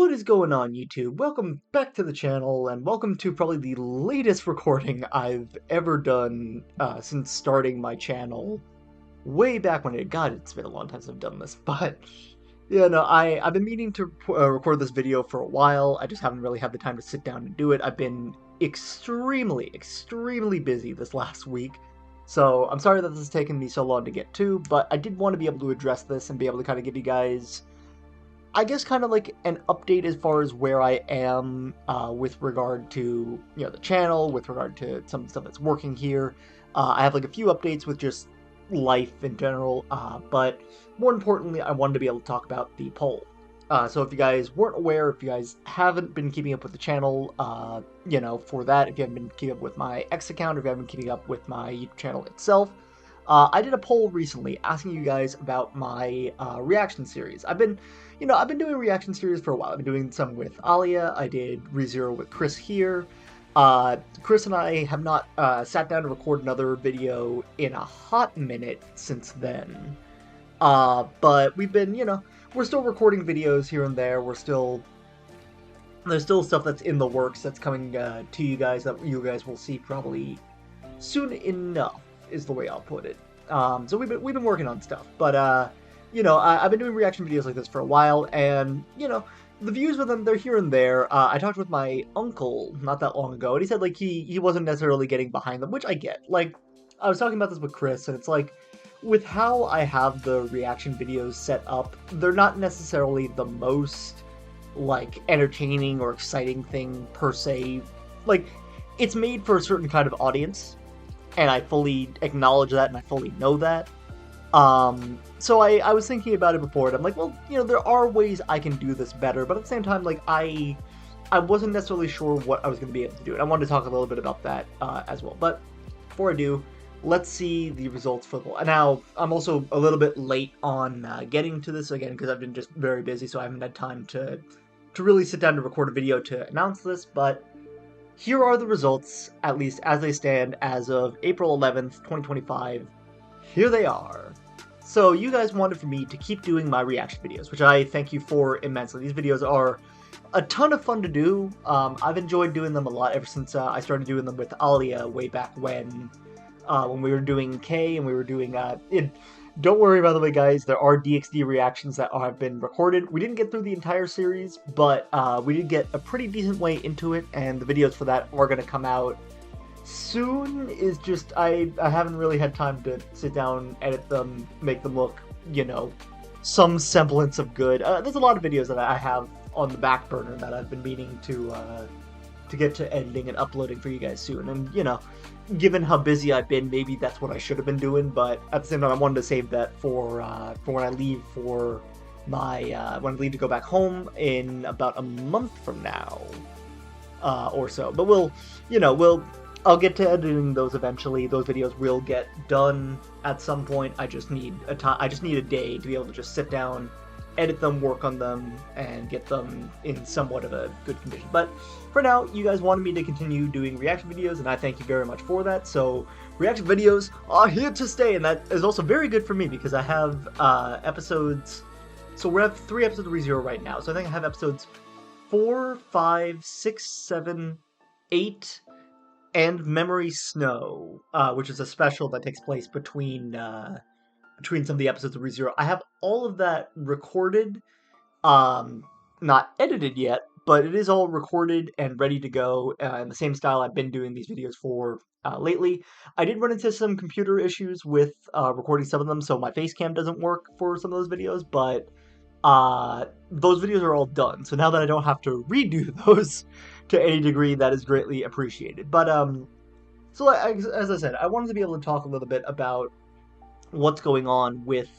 What is going on, YouTube? Welcome back to the channel, and welcome to probably the latest recording I've ever done since starting my channel way back when God, it's been a long time since I've done this, but yeah, no, I've been meaning to record this video for a while. I just haven't really had the time to sit down and do it. I've been extremely busy this last week, so I'm sorry that this has taken me so long to get to, but I did want to be able to address this and be able to kind of give you guys, I guess, kind of like an update as far as where I am with regard to, the channel, with regard to some stuff that's working here. I have like a few updates with just life in general, but more importantly, I wanted to be able to talk about the poll. So if you guys weren't aware, if you guys haven't been keeping up with the channel, for that, if you haven't been keeping up with my X account, or if you haven't been keeping up with my YouTube channel itself, I did a poll recently asking you guys about my reaction series. I've been doing reaction series for a while. I've been doing some with Alia. I did ReZero with Chris here. Chris and I have not sat down to record another video in a hot minute since then. But we've been, we're still recording videos here and there. There's still stuff that's in the works that's coming to you guys that you guys will see probably soon enough, is the way I'll put it. So we've been working on stuff, but I've been doing reaction videos like this for a while, and the views with them, they're here and there. I talked with my uncle not that long ago, and he said like he wasn't necessarily getting behind them, which I get. Like, I was talking about this with Chris, and it's like, with how I have the reaction videos set up, they're not necessarily the most like entertaining or exciting thing per se. Like, it's made for a certain kind of audience, and I fully acknowledge that, and I fully know that. So I was thinking about it before, and I'm like, well, there are ways I can do this better, but at the same time, like, I wasn't necessarily sure what I was going to be able to do, and I wanted to talk a little bit about that as well. But before I do, let's see the results for the... Now, I'm also a little bit late on getting to this, again, because I've been just very busy, so I haven't had time to really sit down to record a video to announce this, but here are the results, at least as they stand as of April 11th, 2025. Here they are. So you guys wanted for me to keep doing my reaction videos, which I thank you for immensely. These videos are a ton of fun to do. I've enjoyed doing them a lot ever since I started doing them with Alia way back when we were doing K and we were doing Don't worry, by the way, guys, there are DxD reactions that have been recorded. We didn't get through the entire series, but we did get a pretty decent way into it, and the videos for that are going to come out soon. Is just, I haven't really had time to sit down, edit them, make them look, some semblance of good. There's a lot of videos that I have on the back burner that I've been meaning to get to editing and uploading for you guys soon, and, given how busy I've been, maybe that's what I should have been doing, but at the same time, I wanted to save that for when I leave for my, when I leave to go back home in about a month from now, or so. But I'll get to editing those eventually. Those videos will get done at some point. I just need a day to be able to just sit down, edit them, work on them, and get them in somewhat of a good condition. But for now, you guys wanted me to continue doing reaction videos, and I thank you very much for that. So reaction videos are here to stay, and that is also very good for me because I have episodes. So we have 3 episodes of ReZero right now. So I think I have episodes 4, 5, 6, 7, 8, and Memory Snow, which is a special that takes place between some of the episodes of ReZero. I have all of that recorded, not edited yet, but it is all recorded and ready to go in the same style I've been doing these videos for lately. I did run into some computer issues with recording some of them, so my face cam doesn't work for some of those videos, but those videos are all done. So now that I don't have to redo those to any degree, that is greatly appreciated. But so as I said, I wanted to be able to talk a little bit about what's going on with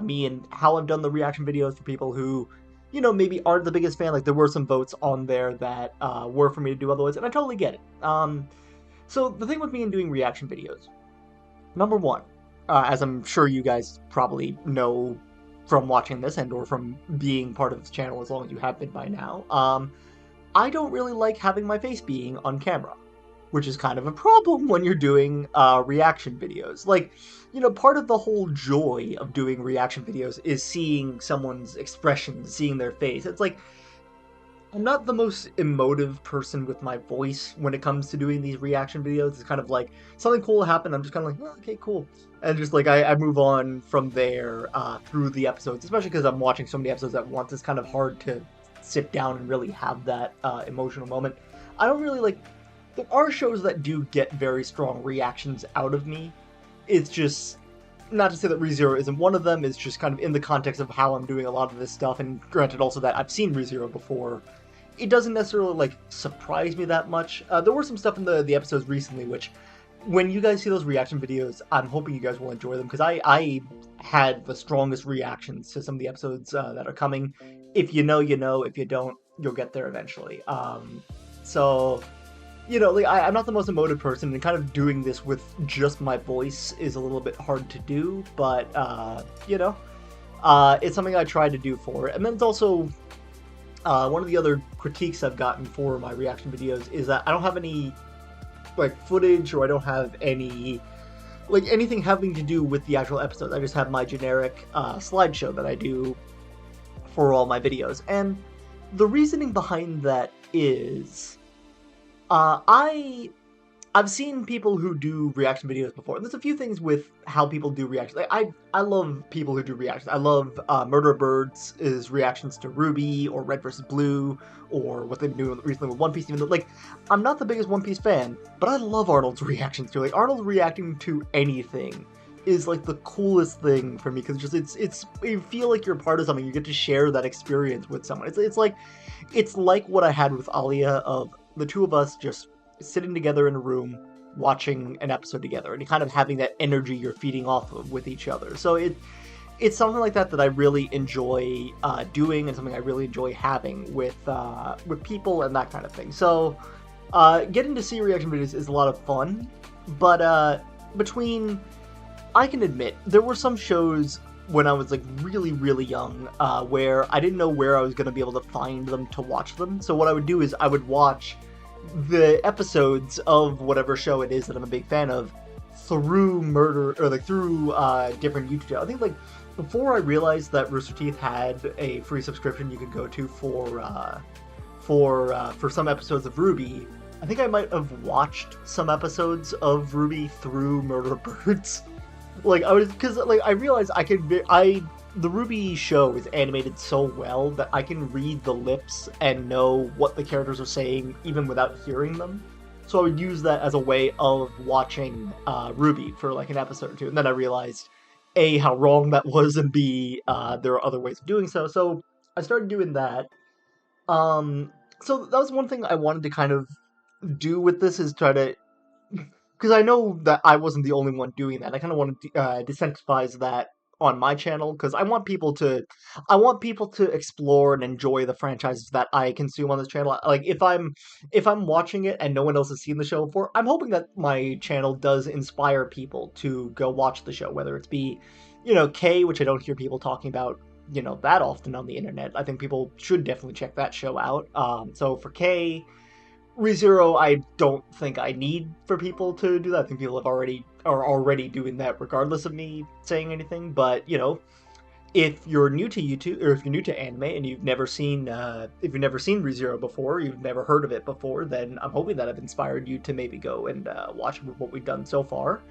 me and how I've done the reaction videos for people who, maybe aren't the biggest fan. Like, there were some votes on there that were for me to do otherwise, and I totally get it. So the thing with me and doing reaction videos, number one, as I'm sure you guys probably know from watching this and or from being part of this channel as long as you have been by now, I don't really like having my face being on camera, which is kind of a problem when you're doing reaction videos. Like, part of the whole joy of doing reaction videos is seeing someone's expression, seeing their face. It's like, I'm not the most emotive person with my voice when it comes to doing these reaction videos. It's kind of like something cool happened. I'm just kind of like, oh, okay, cool, and just like I move on from there through the episodes, especially because I'm watching so many episodes at once. It's kind of hard to sit down and really have that emotional moment. I don't really like. There are shows that do get very strong reactions out of me. It's just not to say that ReZero isn't one of them. It's just kind of in the context of how I'm doing a lot of this stuff, and granted also that I've seen ReZero before, it doesn't necessarily like surprise me that much. There were some stuff in the episodes recently which, when you guys see those reaction videos, I'm hoping you guys will enjoy them because I had the strongest reactions to some of the episodes that are coming. If you know, you know. If you don't, you'll get there eventually. So like I'm not the most emotive person, and kind of doing this with just my voice is a little bit hard to do. But it's something I try to do for it. And then it's also one of the other critiques I've gotten for my reaction videos is that I don't have any like footage, or I don't have any like anything having to do with the actual episodes. I just have my generic slideshow that I do for all my videos. And the reasoning behind that is I've seen people who do reaction videos before, and there's a few things with how people do reactions. Like, I love people who do reactions. I love Murder Birds' reactions to Ruby, or Red vs. Blue, or what they've been doing recently with One Piece. Even though, like, I'm not the biggest One Piece fan, but I love Arnold's reactions to it. Like, Arnold reacting to anything is like the coolest thing for me, because it's you feel like you're part of something. You get to share that experience with someone. It's like what I had with Alia, of the two of us just sitting together in a room watching an episode together, and kind of having that energy you're feeding off of with each other. So it's something like that that I really enjoy doing, and something I really enjoy having with people and that kind of thing. So getting to see reaction videos is a lot of fun, but between I can admit there were some shows when I was like really, really young, where I didn't know where I was going to be able to find them to watch them. So what I would do is I would watch the episodes of whatever show it is that I'm a big fan of through different YouTube channels. I think like before I realized that Rooster Teeth had a free subscription you could go to for some episodes of Ruby, I think I might have watched some episodes of Ruby through Murder Birds. Because I realized the Ruby show is animated so well that I can read the lips and know what the characters are saying even without hearing them. So I would use that as a way of watching Ruby for like an episode or two, and then I realized A, how wrong that was, and B, there are other ways of doing so. So I started doing that. Um, so that was one thing I wanted to kind of do with this, is try to, because I know that I wasn't the only one doing that. I kind of want to decentivize that on my channel, because I want people to explore and enjoy the franchises that I consume on this channel. Like if I'm watching it and no one else has seen the show before, I'm hoping that my channel does inspire people to go watch the show, whether it's be, K, which I don't hear people talking about, that often on the internet. I think people should definitely check that show out. So for K, ReZero, I don't think I need for people to do that. I think people are already doing that regardless of me saying anything. But if you're new to YouTube, or if you're new to anime and if you've never seen ReZero before, you've never heard of it before, then I'm hoping that I've inspired you to maybe go and watch what we've done so far.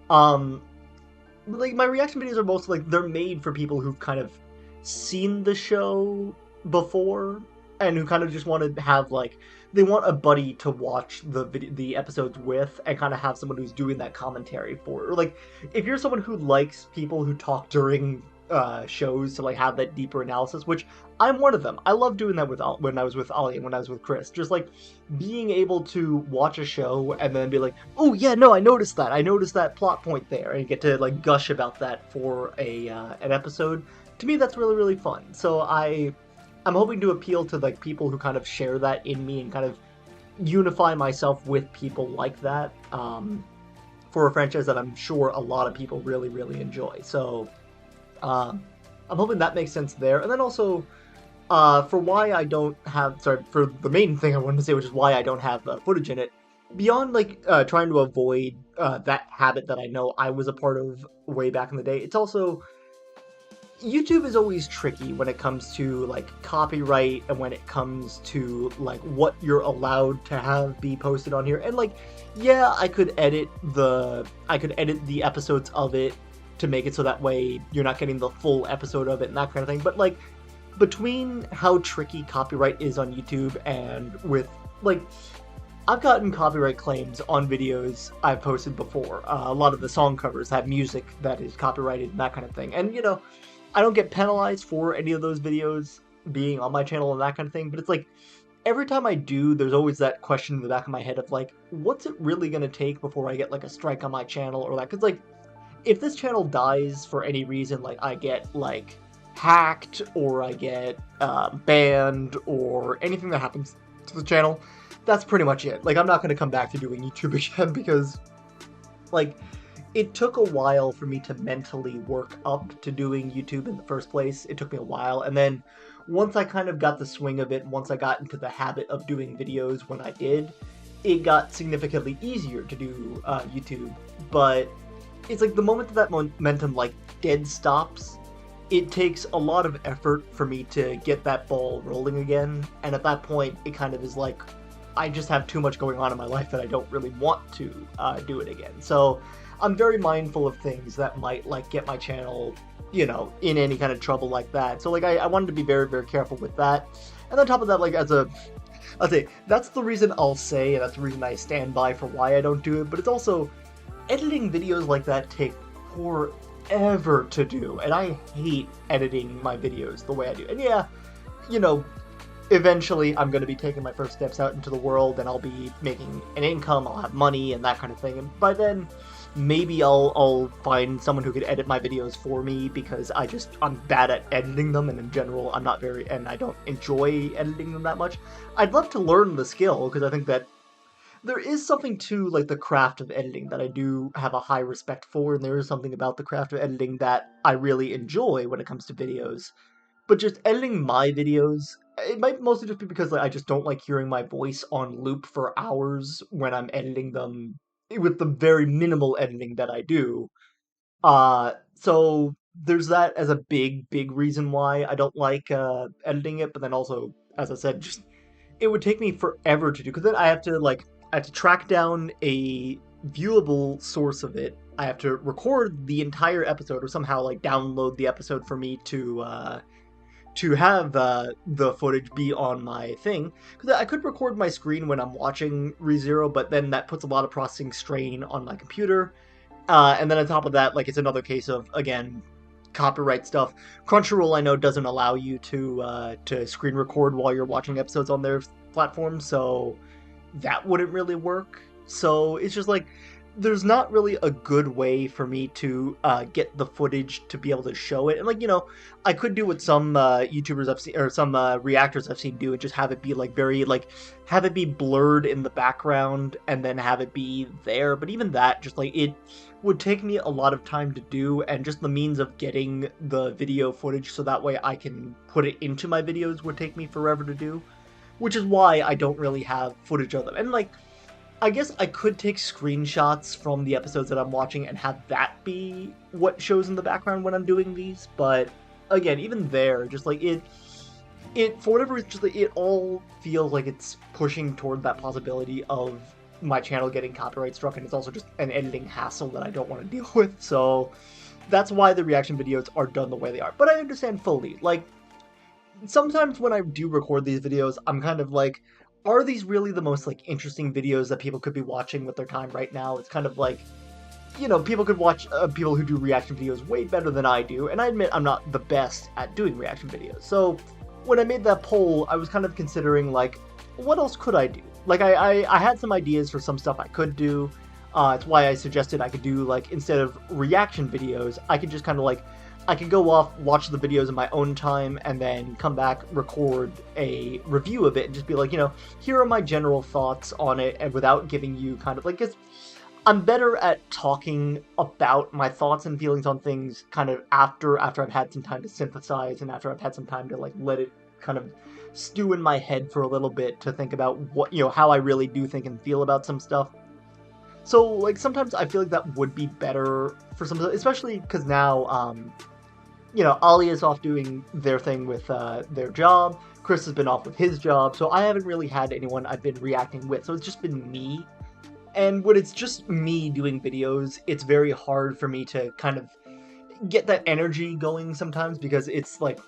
Like my reaction videos are mostly like they're made for people who've kind of seen the show before, and who kind of just want to have like, they want a buddy to watch the episodes with, and kind of have someone who's doing that commentary for. Or like, if you're someone who likes people who talk during shows to like have that deeper analysis, which I'm one of them. I love doing that when I was with Ollie and when I was with Chris. Just like being able to watch a show and then be like, oh yeah, no, I noticed that plot point there, and you get to like gush about that for an episode. To me, that's really, really fun. So I'm hoping to appeal to like people who kind of share that in me, and kind of unify myself with people like that, for a franchise that I'm sure a lot of people really, really enjoy. So I'm hoping that makes sense there. And then also, for the main thing I wanted to say, which is why I don't have footage in it, beyond like trying to avoid that habit that I know I was a part of way back in the day, it's also YouTube is always tricky when it comes to like copyright and when it comes to like what you're allowed to have be posted on here. And like, yeah, I could edit the episodes of it to make it so that way you're not getting the full episode of it and that kind of thing. But like between how tricky copyright is on YouTube and with like I've gotten copyright claims on videos I've posted before. A lot of the song covers have music that is copyrighted and that kind of thing. And, you know, I don't get penalized for any of those videos being on my channel and that kind of thing, but it's like, every time I do, there's always that question in the back of my head of like, what's it really going to take before I get like a strike on my channel or that? Because like, if this channel dies for any reason, like I get like hacked or I get banned or anything that happens to the channel, that's pretty much it. Like, I'm not going to come back to doing YouTube again because, like, it took a while for me to mentally work up to doing YouTube in the first place. It took me a while, and then once I kind of got the swing of it, once I got into the habit of doing videos when I did, it got significantly easier to do YouTube. But it's like the moment that momentum, like, dead stops, it takes a lot of effort for me to get that ball rolling again, and at that point, it kind of is like, I just have too much going on in my life that I don't really want to do it again. So I'm very mindful of things that might like get my channel, you know, in any kind of trouble like that. So like I wanted to be very, very careful with that. And on top of that, like I'll say, that's the reason I'll say, and that's the reason I stand by for why I don't do it, but it's also, editing videos like that take forever to do, and I hate editing my videos the way I do. And yeah, you know, eventually I'm going to be taking my first steps out into the world and I'll be making an income, I'll have money and that kind of thing, and by then maybe I'll find someone who could edit my videos for me because I'm bad at editing them, and in general I don't enjoy editing them that much. I'd love to learn the skill because I think that there is something to like the craft of editing that I do have a high respect for, and there is something about the craft of editing that I really enjoy when it comes to videos. But just editing my videos, it might mostly just be because like, I just don't like hearing my voice on loop for hours when I'm editing them with the very minimal editing that I do. So there's that as a big, big reason why I don't like editing it. But then also, as I said, just it would take me forever to do because then I have to track down a viewable source of it. I have to record the entire episode or somehow like download the episode for me to have the footage be on my thing. Because I could record my screen when I'm watching ReZero, but then that puts a lot of processing strain on my computer. And then on top of that, like, it's another case of, again, copyright stuff. Crunchyroll, I know, doesn't allow you to screen record while you're watching episodes on their platform, so that wouldn't really work. So it's just like, there's not really a good way for me to get the footage to be able to show it. And like, you know, I could do what some YouTubers I've seen, or some reactors I've seen do, and just have it be like very, like, have it be blurred in the background and then have it be there. But even that, just like, it would take me a lot of time to do, and just the means of getting the video footage so that way I can put it into my videos would take me forever to do. Which is why I don't really have footage of them. And like, I guess I could take screenshots from the episodes that I'm watching and have that be what shows in the background when I'm doing these, but again, even there, just like it for whatever reason, just like, it all feels like it's pushing toward that possibility of my channel getting copyright struck, and it's also just an editing hassle that I don't want to deal with, so that's why the reaction videos are done the way they are. But I understand fully, like, sometimes when I do record these videos, I'm kind of like, are these really the most, like, interesting videos that people could be watching with their time right now? It's kind of like, you know, people could watch people who do reaction videos way better than I do, and I admit I'm not the best at doing reaction videos. So when I made that poll, I was kind of considering, like, what else could I do? Like, I had some ideas for some stuff I could do. It's why I suggested I could do, like, instead of reaction videos, I could just kind of, like, I could go off, watch the videos in my own time, and then come back, record a review of it, and just be like, you know, here are my general thoughts on it, and without giving you kind of, like, I'm better at talking about my thoughts and feelings on things kind of after I've had some time to synthesize, and after I've had some time to, like, let it kind of stew in my head for a little bit to think about what, you know, how I really do think and feel about some stuff. So, like, sometimes I feel like that would be better for some, especially because now, Ali is off doing their thing with their job. Chris has been off with his job, so I haven't really had anyone I've been reacting with. So it's just been me. And when it's just me doing videos, it's very hard for me to kind of get that energy going sometimes because it's like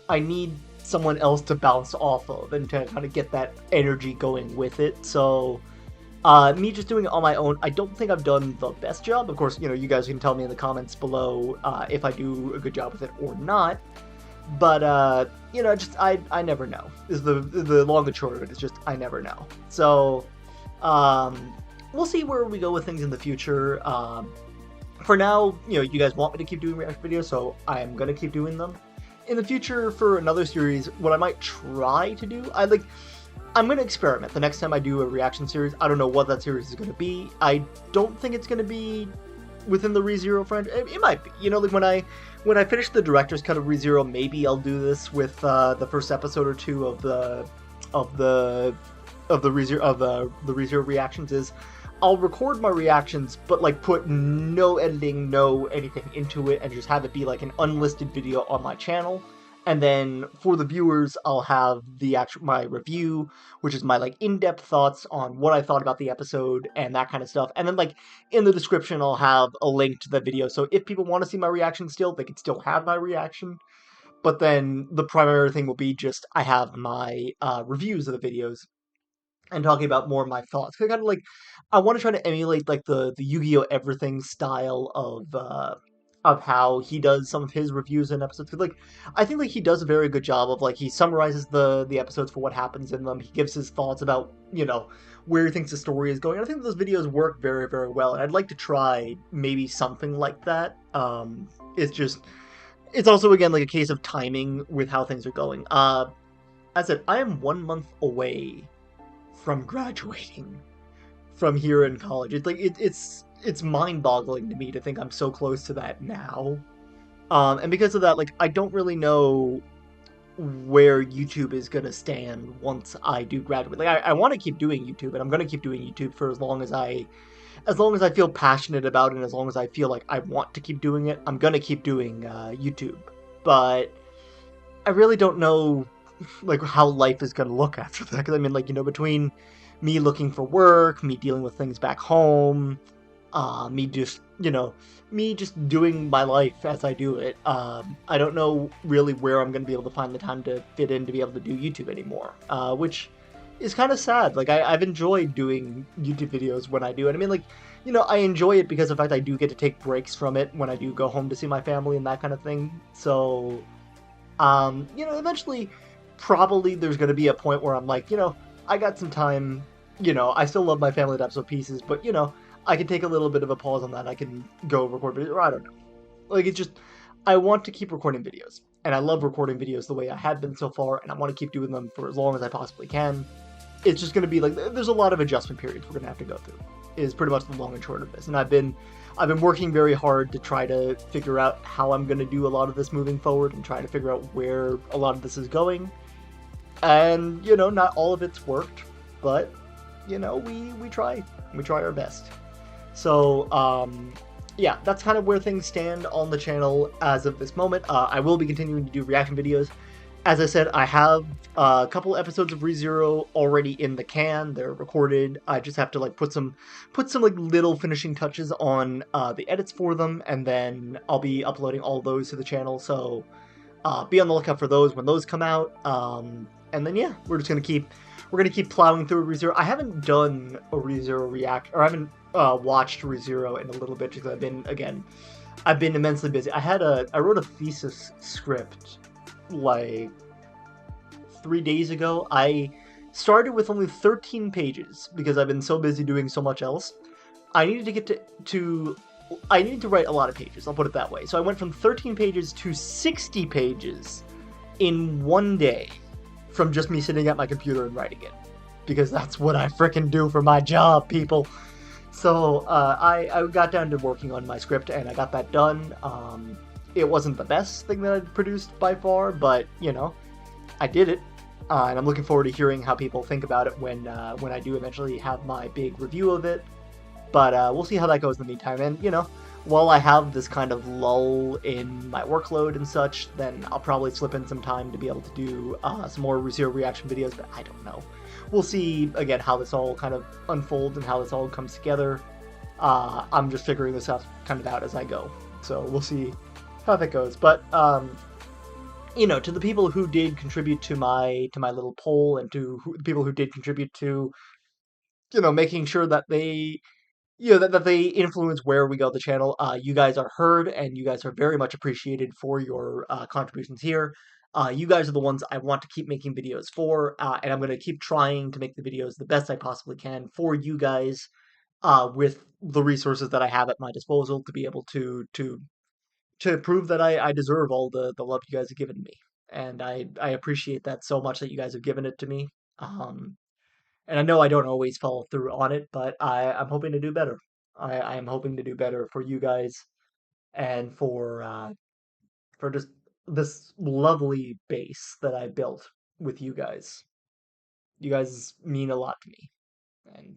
I need someone else to bounce off of and to kind of get that energy going with it. So me just doing it on my own, I don't think I've done the best job. Of course, you guys can tell me in the comments below if I do a good job with it or not. But just I never know. Is the long and short of it. It's just I never know. So we'll see where we go with things in the future. For now, you guys want me to keep doing reaction videos, so I am gonna keep doing them. In the future, for another series, what I might try to do, I'm going to experiment. The next time I do a reaction series, I don't know what that series is going to be. I don't think it's going to be within the ReZero franchise. It might be. Like when I finish the director's cut of ReZero, maybe I'll do this with the first episode or two of the ReZero reactions. I'll record my reactions, but put no editing, no anything into it, and just have it be like an unlisted video on my channel. And then for the viewers, I'll have my review, which is my in-depth thoughts on what I thought about the episode and that kind of stuff. And then in the description, I'll have a link to the video. So if people want to see my reaction still, they can still have my reaction. But then the primary thing will be just I have my reviews of the videos and talking about more of my thoughts. Kind of I want to try to emulate the Yu-Gi-Oh! Everything style of how he does some of his reviews and episodes. Because I think he does a very good job of he summarizes the episodes for what happens in them. He gives his thoughts about where he thinks the story is going. I think those videos work very, very well, and I'd like to try maybe something like that. It's also again a case of timing with how things are going. As I said, I am 1 month away from graduating from here in college. It's mind-boggling to me to think I'm so close to that now. And because of that, I don't really know where YouTube is gonna stand once I do graduate. I want to keep doing YouTube, and I'm gonna keep doing YouTube for as long as I feel passionate about it, and as long as I feel like I want to keep doing it, I'm gonna keep doing YouTube. But I really don't know how life is gonna look after that. Because between me looking for work, me dealing with things back home, me just doing my life as I do it. I don't know really where I'm gonna be able to find the time to fit in to be able to do YouTube anymore, which is kind of sad. I've enjoyed doing YouTube videos when I do it. I enjoy it because of the fact I do get to take breaks from it when I do go home to see my family and that kind of thing. So, eventually, probably there's going to be a point where I'm I got some time, I still love my family to episode pieces, but, I can take a little bit of a pause on that. I can go record videos, or I don't know. It's just, I want to keep recording videos, and I love recording videos the way I have been so far, and I want to keep doing them for as long as I possibly can. It's just going to be there's a lot of adjustment periods we're going to have to go through, is pretty much the long and short of this. And I've been working very hard to try to figure out how I'm going to do a lot of this moving forward and try to figure out where a lot of this is going. And, not all of it's worked, but, we try. We try our best. So, yeah, that's kind of where things stand on the channel as of this moment. I will be continuing to do reaction videos. As I said, I have a couple episodes of ReZero already in the can. They're recorded. I just have to put some little finishing touches on the edits for them, and then I'll be uploading all those to the channel. So be on the lookout for those when those come out. And then yeah, we're gonna keep plowing through ReZero. I haven't done a ReZero react, or I haven't watched ReZero in a little bit because I've been immensely busy. I wrote a thesis script 3 days ago. I started with only 13 pages because I've been so busy doing so much else. I needed to get I needed to write a lot of pages, I'll put it that way. So I went from 13 pages to 60 pages in 1 day from just me sitting at my computer and writing it. Because that's what I frickin' do for my job, people. So I got down to working on my script, and I got that done. It wasn't the best thing that I'd produced by far, but, I did it. And I'm looking forward to hearing how people think about it when I do eventually have my big review of it. But we'll see how that goes in the meantime. And, while I have this kind of lull in my workload and such, then I'll probably slip in some time to be able to do some more zero reaction videos, but I don't know. We'll see, again, how this all kind of unfolds and how this all comes together. I'm just figuring this out kind of out as I go. So we'll see how that goes. But to the people who did contribute to my little poll, and the people who did contribute to making sure that they that they influence where we go the channel. You guys are heard, and you guys are very much appreciated for your contributions here. You guys are the ones I want to keep making videos for, and I'm going to keep trying to make the videos the best I possibly can for you guys, with the resources that I have at my disposal to be able to prove that I deserve all the love you guys have given me. And I appreciate that so much that you guys have given it to me. Um, and I know I don't always follow through on it, but I'm hoping to do better. I am hoping to do better for you guys and for just this lovely base that I built with you guys. You guys mean a lot to me, and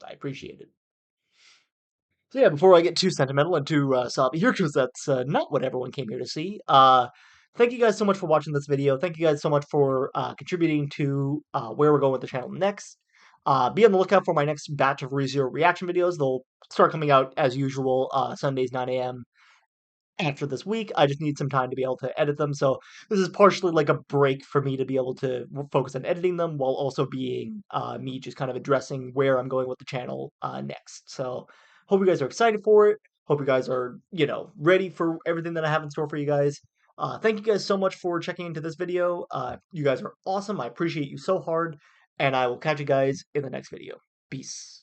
I appreciate it. So yeah, before I get too sentimental and too soppy here, because that's not what everyone came here to see. Thank you guys so much for watching this video. Thank you guys so much for contributing to where we're going with the channel next. Be on the lookout for my next batch of ReZero reaction videos. They'll start coming out as usual Sundays 9 a.m. after this week. I just need some time to be able to edit them. So this is partially like a break for me to be able to focus on editing them while also being me just kind of addressing where I'm going with the channel next. So hope you guys are excited for it. Hope you guys are, ready for everything that I have in store for you guys. Thank you guys so much for checking into this video. You guys are awesome. I appreciate you so hard. And I will catch you guys in the next video. Peace.